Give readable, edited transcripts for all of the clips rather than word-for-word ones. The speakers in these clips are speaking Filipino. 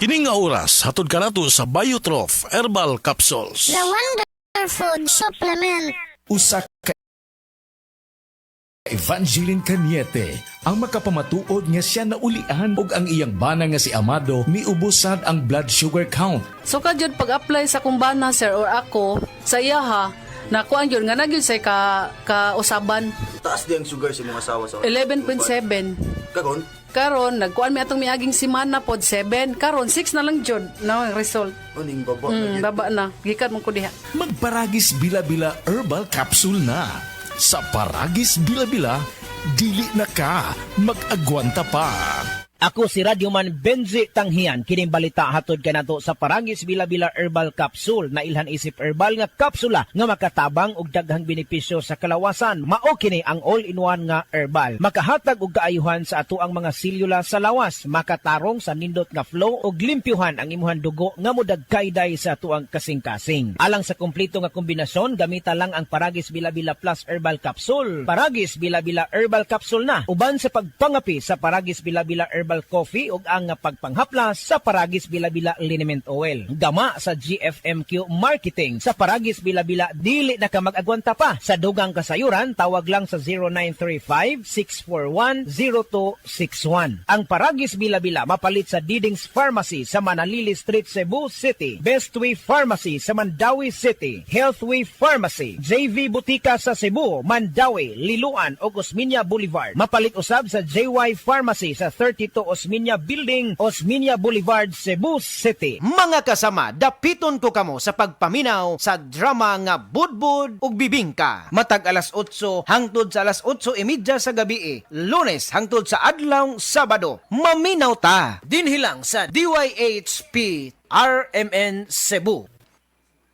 Kining nga oras, hatod ka nato sa Biotrof Herbal Capsules. The Wonder Food Supplement. Usa ka Evangeline Cañete ang makapamatuod nga siya naulian og ang iyang bana nga si Amado miubusad ang blood sugar count. So kadyod pag-apply sa kumbana sir or ako sa iya ha, nakuan yun nga nagyud say ka-usaban. Taas di ang sugar sa mga asawa sa 11.7. Kagon? Karon nagkuan mi atong miaging semana pod 7. Karon 6 na lang jud na ang result. Aning baba. Baba na. Gikan mo ko diha. Magparagis bila-bila herbal capsule na. Sa Paragis Bila-Bila, dili na ka mag-agwanta pa. Ako si Radyoman Benzi Tanghian, kining balita hatod kanato sa Paragis Bila-Bila Herbal Capsule na ilhan isip herbal nga kapsula nga makatabang og daghang benepisyo sa kalawasan. Mao kini ang all-in-one nga herbal. Makahatag og kaayuhan sa ato ang mga selula sa lawas, makatarong sa nindot nga flow og limpyuhan ang imuhang dugo nga modagkayday sa ato ang kasing-kasing. Alang sa kumpleto nga kombinasyon, gamita lang ang Paragis Bila-Bila Plus Herbal Capsule. Paragis Bila-Bila Herbal Capsule na uban sa pagpangapi sa Paragis Bila-Bila Herbal Coffee ug ang pagpanghaplas sa Paragis Bila-Bila Liniment Oil. Gama sa GFMQ Marketing sa Paragis Bila-Bila dili na ka mag-agwanta pa. Sa dugang kasayuran tawag lang sa 0935-641-0261. Ang Paragis Bila-Bila mapalit sa Diding's Pharmacy sa Manalili Street, Cebu City, Bestway Pharmacy sa Mandawi City, Healthway Pharmacy, JV Butika sa Cebu, Mandawi, Liloan ug Osmeña Boulevard. Mapalit usab sa JY Pharmacy sa 32 Osmeña Building, Osmeña Boulevard, Cebu City. Mga kasama, dapiton ko kamo sa pagpaminaw sa drama nga Budbud ug Bibingka. Matag alas 8 hangtod sa alas 8:30 sa gabi, Lunes hangtod sa adlaw Sabado. Maminaw ta dinhi lang sa DYHP RMN Cebu.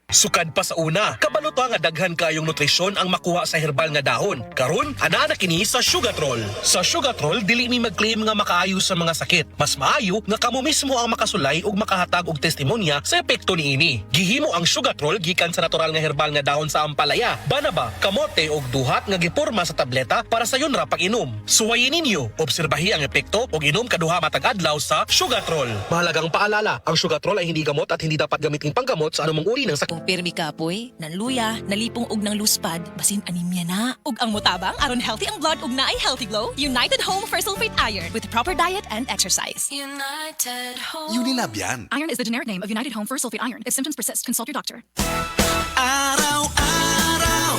Sukad pa sa una, kabalo to nga daghan kayong nutrisyon ang makuha sa herbal nga dahon. Karon, ana na kini sa Sugatrol. Sa Sugatrol, dili mi mag-claim nga makaayo sa mga sakit. Mas maayo nga kamo mismo ang makasulay ug makahatag og testimonya sa epekto niini. Gihimo ang Sugatrol gikan sa natural nga herbal nga dahon sa ampalaya, banaba, kamote ug duhat nga giporma sa tableta para sa yun ra pag-inom. Suwayin ninyo, obserbahi ang epekto ug inom kaduha matag adlaw sa Sugatrol. Mahalagang paalala, ang Sugatrol ay hindi gamot at hindi dapat gamitin panggamot sa anumang uri ng sakit. Pirmi kapoy, nanluya, nalipong og ng luspad, basin anemia na. Ug ang mutabang, aron healthy ang blood ug naay healthy glow, United Home for Sulfate Iron with proper diet and exercise. United Home. Unilab yan. Iron is the generic name of United Home for Sulfate Iron. If symptoms persist, consult your doctor. Araw-araw,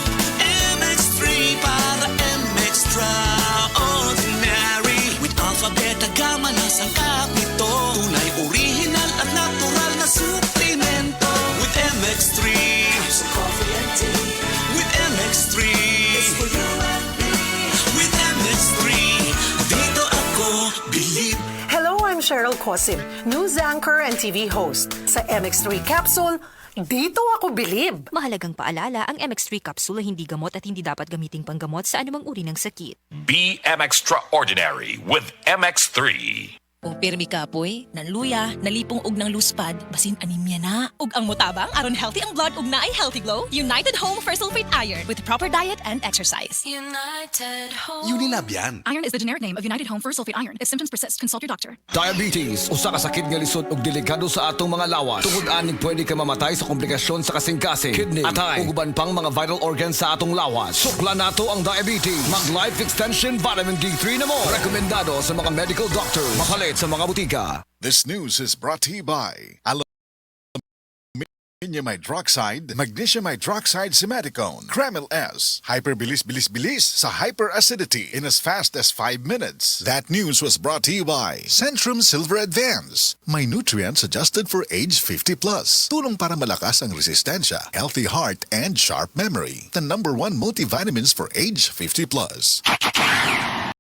MX3 para MX-Traordinary. With alphabet, gamma na sangkap nito. Tunay, original at natural na suplemento. With MX3, so coffee and tea. With MX3, it's for you and me. With MX3, dito ako believe. Hello, I'm Cheryl Cosim, news anchor and TV host. Sa MX3 Capsule, dito ako bilib. Mahalagang paalala, ang MX3 capsule ay hindi gamot at hindi dapat gamiting panggamot sa anumang uri ng sakit. Be Extraordinary with MX3. Kung pirmi kapoy, nanluya, nalipong og ng luspad, basin anemia na. Ug ang mutabang, aron healthy ang blood ug naay healthy glow, United Home for Sulfate Iron with proper diet and exercise. United Home. Unilab yan. Iron is the generic name of United Home for Sulfate Iron. If symptoms persist, consult your doctor. Diabetes, usa ka sakit nga lisod ug delikado sa atong mga lawas. Tungod aning pwede ka mamatay sa komplikasyon sa kasing-kasing, kidney, atay, ug uban pang mga vital organs sa atong lawas. Sukla nato ang diabetes. Mag Life Extension Vitamin D3 na mo. Rekomendado sa mga medical doctors. Mapalit sa mga butika. This news is brought to you by Aluminium Hydroxide, Magnesium Hydroxide Simeticone, Kremil S, Hyperbilis-bilis-bilis sa hyperacidity in as fast as 5 minutes. That news was brought to you by Centrum Silver Advance. May nutrients adjusted for age 50 plus. Tulong para malakas ang resistensya, healthy heart, and sharp memory. The #1 multivitamins for age 50 plus.